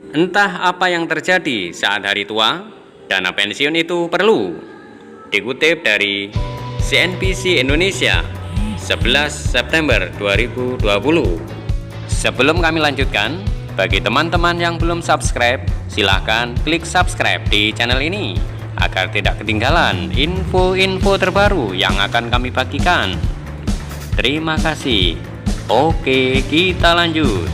Entah apa yang terjadi saat hari tua, dana pensiun itu perlu. Dikutip dari CNBC Indonesia 11 September 2020. Sebelum kami lanjutkan, bagi teman-teman yang belum subscribe, silahkan klik subscribe di channel ini agar tidak ketinggalan info-info terbaru yang akan kami bagikan. Terima kasih. Oke, kita lanjut.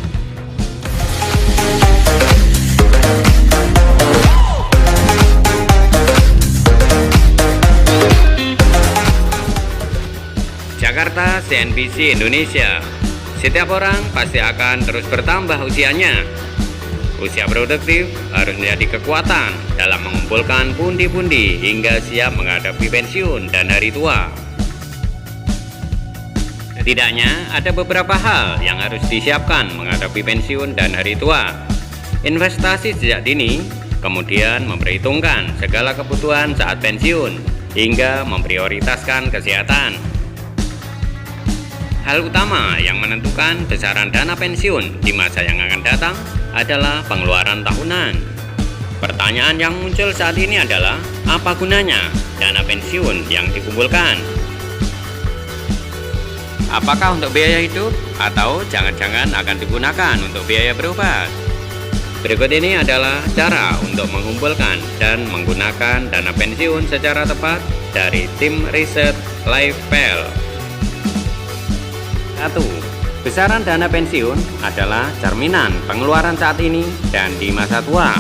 Jakarta, CNBC Indonesia. Setiap orang pasti akan terus bertambah usianya. Usia produktif harus menjadi kekuatan dalam mengumpulkan pundi-pundi hingga siap menghadapi pensiun dan hari tua. Setidaknya ada beberapa hal yang harus disiapkan menghadapi pensiun dan hari tua. Investasi sejak dini, kemudian memperhitungkan segala kebutuhan saat pensiun, hingga memprioritaskan kesehatan. Hal utama yang menentukan besaran dana pensiun di masa yang akan datang adalah pengeluaran tahunan. Pertanyaan yang muncul saat ini adalah, apa gunanya dana pensiun yang dikumpulkan? Apakah untuk biaya hidup atau jangan-jangan akan digunakan untuk biaya berobat? Berikut ini adalah cara untuk mengumpulkan dan menggunakan dana pensiun secara tepat dari tim riset LifePal. 1. Besaran dana pensiun adalah cerminan pengeluaran saat ini dan di masa tua.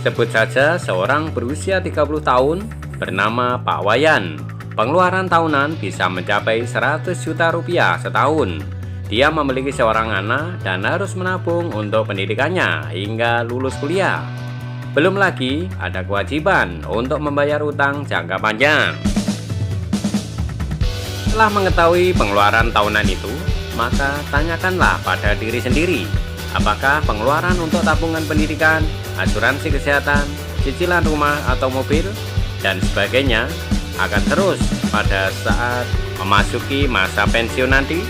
Sebut saja seorang berusia 30 tahun bernama Pak Wayan. Pengeluaran tahunan bisa mencapai 100 juta rupiah setahun. Dia memiliki seorang anak dan harus menabung untuk pendidikannya hingga lulus kuliah. Belum lagi ada kewajiban untuk membayar utang jangka panjang. Setelah mengetahui pengeluaran tahunan itu, maka tanyakanlah pada diri sendiri, apakah pengeluaran untuk tabungan pendidikan, asuransi kesehatan, cicilan rumah atau mobil, dan sebagainya akan terus pada saat memasuki masa pensiun nanti?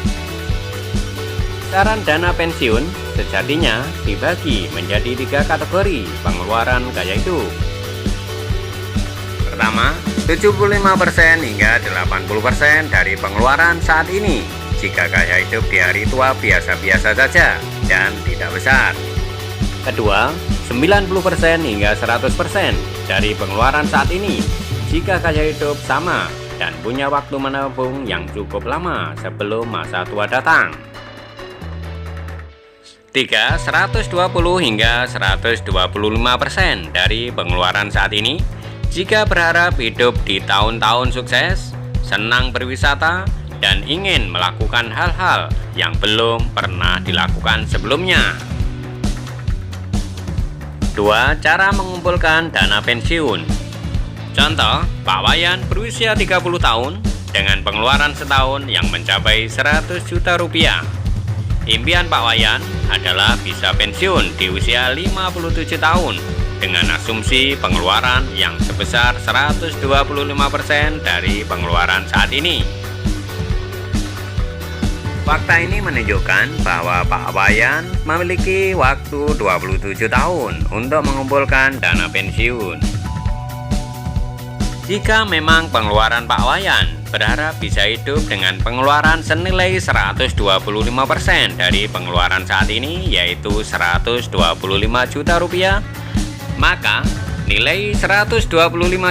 Besaran dana pensiun sejatinya dibagi menjadi 3 kategori pengeluaran gaya hidup. Pertama, 75% hingga 80% dari pengeluaran saat ini jika gaya hidup di hari tua biasa-biasa saja dan tidak besar. Kedua, 90% hingga 100% dari pengeluaran saat ini jika gaya hidup sama dan punya waktu menabung yang cukup lama sebelum masa tua datang. 3. 120 hingga 125% dari pengeluaran saat ini jika berharap hidup di tahun-tahun sukses, senang berwisata, dan ingin melakukan hal-hal yang belum pernah dilakukan sebelumnya. 2. Cara mengumpulkan dana pensiun. Contoh, Pak Wayan berusia 30 tahun dengan pengeluaran setahun yang mencapai 100 juta rupiah. Impian Pak Wayan adalah bisa pensiun di usia 57 tahun dengan asumsi pengeluaran yang sebesar 125% dari pengeluaran saat ini. Fakta ini menunjukkan bahwa Pak Wayan memiliki waktu 27 tahun untuk mengumpulkan dana pensiun. Jika memang pengeluaran Pak Wayan berharap bisa hidup dengan pengeluaran senilai 125% dari pengeluaran saat ini, yaitu 125 juta rupiah, maka nilai 125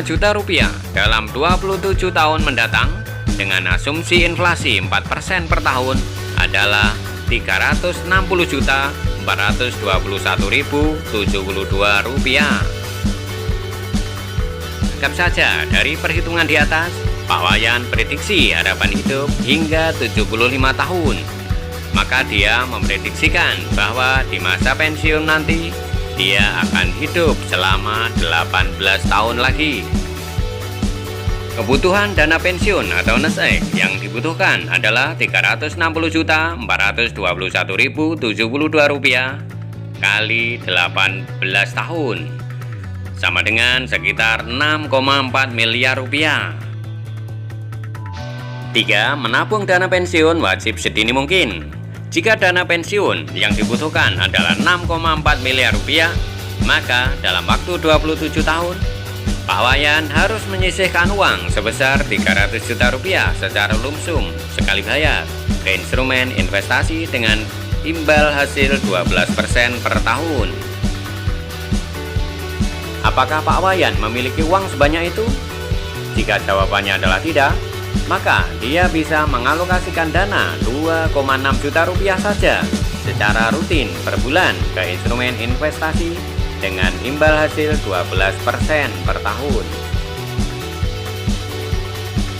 juta rupiah dalam 27 tahun mendatang dengan asumsi inflasi 4% per tahun adalah 360.421.072 rupiah. Anggap saja dari perhitungan di atas, Pak Wayan prediksi harapan hidup hingga 75 tahun. Maka dia memprediksikan bahwa di masa pensiun nanti dia akan hidup selama 18 tahun lagi. Kebutuhan dana pensiun atau nest egg yang dibutuhkan adalah 360.421.072 rupiah kali 18 tahun, sama dengan sekitar 6,4 miliar rupiah. 3. Menabung dana pensiun wajib sedini mungkin. Jika dana pensiun yang dibutuhkan adalah 6,4 miliar rupiah, Maka dalam waktu 27 tahun, Pak Wayan harus menyisihkan uang sebesar 300 juta rupiah secara lumsum sekali bayar ke instrumen investasi dengan imbal hasil 12% per tahun. Apakah Pak Wayan memiliki uang sebanyak itu? Jika jawabannya adalah tidak, maka dia bisa mengalokasikan dana 2,6 juta rupiah saja secara rutin per bulan ke instrumen investasi dengan imbal hasil 12% per tahun.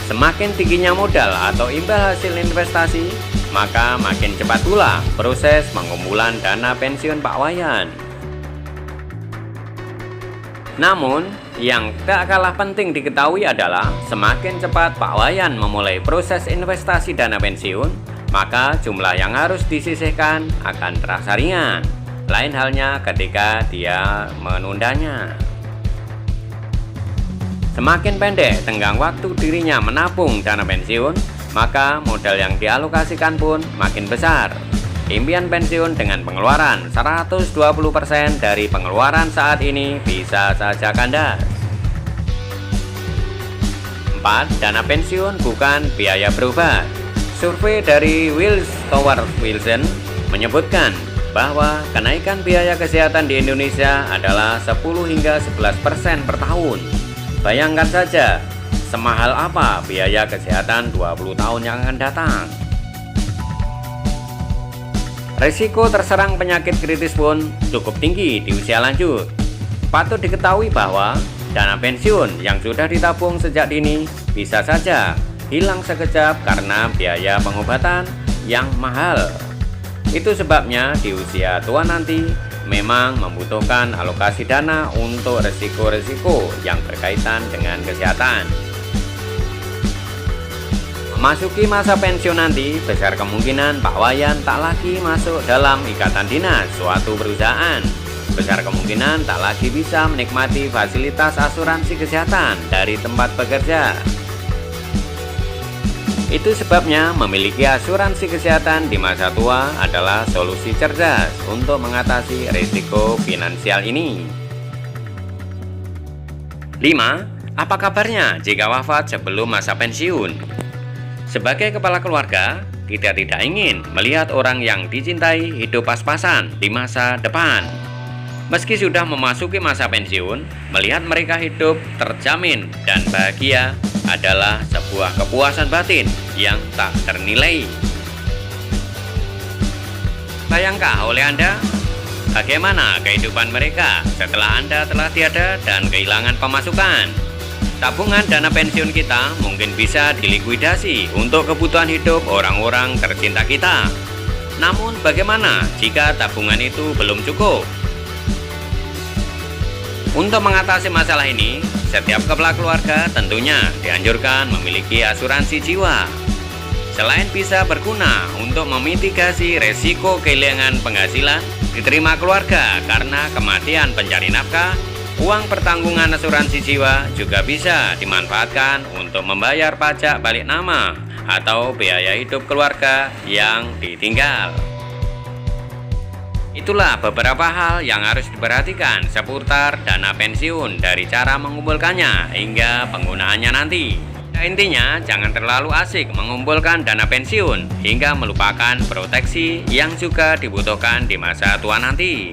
Semakin tingginya modal atau imbal hasil investasi, maka makin cepat pula proses pengumpulan dana pensiun Pak Wayan. Namun, yang tak kalah penting diketahui adalah semakin cepat Pak Wayan memulai proses investasi dana pensiun, maka jumlah yang harus disisihkan akan terasa ringan. Lain halnya ketika dia menundanya. Semakin pendek tenggang waktu dirinya menabung dana pensiun, maka modal yang dialokasikan pun makin besar. Impian pensiun dengan pengeluaran 120% dari pengeluaran saat ini bisa saja kandas. 4. Dana pensiun bukan biaya berobat. Survei dari Willis Towers Wilson menyebutkan bahwa kenaikan biaya kesehatan di Indonesia adalah 10 hingga 11% per tahun. Bayangkan saja, semahal apa biaya kesehatan 20 tahun yang akan datang. Risiko terserang penyakit kritis pun cukup tinggi di usia lanjut. Patut diketahui bahwa dana pensiun yang sudah ditabung sejak dini bisa saja hilang sekejap karena biaya pengobatan yang mahal. Itu sebabnya di usia tua nanti memang membutuhkan alokasi dana untuk risiko-risiko yang berkaitan dengan kesehatan. Memasuki masa pensiun nanti, besar kemungkinan Pak Wayan tak lagi masuk dalam ikatan dinas suatu perusahaan. Besar kemungkinan tak lagi bisa menikmati fasilitas asuransi kesehatan dari tempat bekerja. Itu sebabnya memiliki asuransi kesehatan di masa tua adalah solusi cerdas untuk mengatasi risiko finansial ini. 5. Apa kabarnya jika wafat sebelum masa pensiun? Sebagai kepala keluarga, kita tidak ingin melihat orang yang dicintai hidup pas-pasan di masa depan. Meski sudah memasuki masa pensiun, melihat mereka hidup terjamin dan bahagia adalah sebuah kepuasan batin yang tak ternilai. Bayangkah oleh Anda bagaimana kehidupan mereka setelah Anda telah tiada dan kehilangan pemasukan? Tabungan dana pensiun kita mungkin bisa dilikuidasi untuk kebutuhan hidup orang-orang tercinta kita. Namun bagaimana jika tabungan itu belum cukup? Untuk mengatasi masalah ini, setiap kepala keluarga tentunya dianjurkan memiliki asuransi jiwa. Selain bisa berguna untuk memitigasi resiko kehilangan penghasilan diterima keluarga karena kematian pencari nafkah, uang pertanggungan asuransi jiwa juga bisa dimanfaatkan untuk membayar pajak balik nama atau biaya hidup keluarga yang ditinggal. Itulah beberapa hal yang harus diperhatikan seputar dana pensiun dari cara mengumpulkannya hingga penggunaannya nanti. Intinya, jangan terlalu asik mengumpulkan dana pensiun hingga melupakan proteksi yang juga dibutuhkan di masa tua nanti.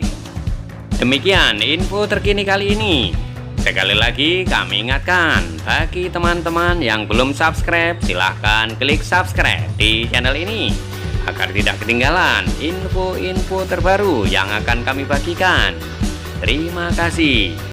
Demikian info terkini kali ini. Sekali lagi kami ingatkan, bagi teman-teman yang belum subscribe, silahkan klik subscribe di channel ini agar tidak ketinggalan info-info terbaru yang akan kami bagikan. Terima kasih.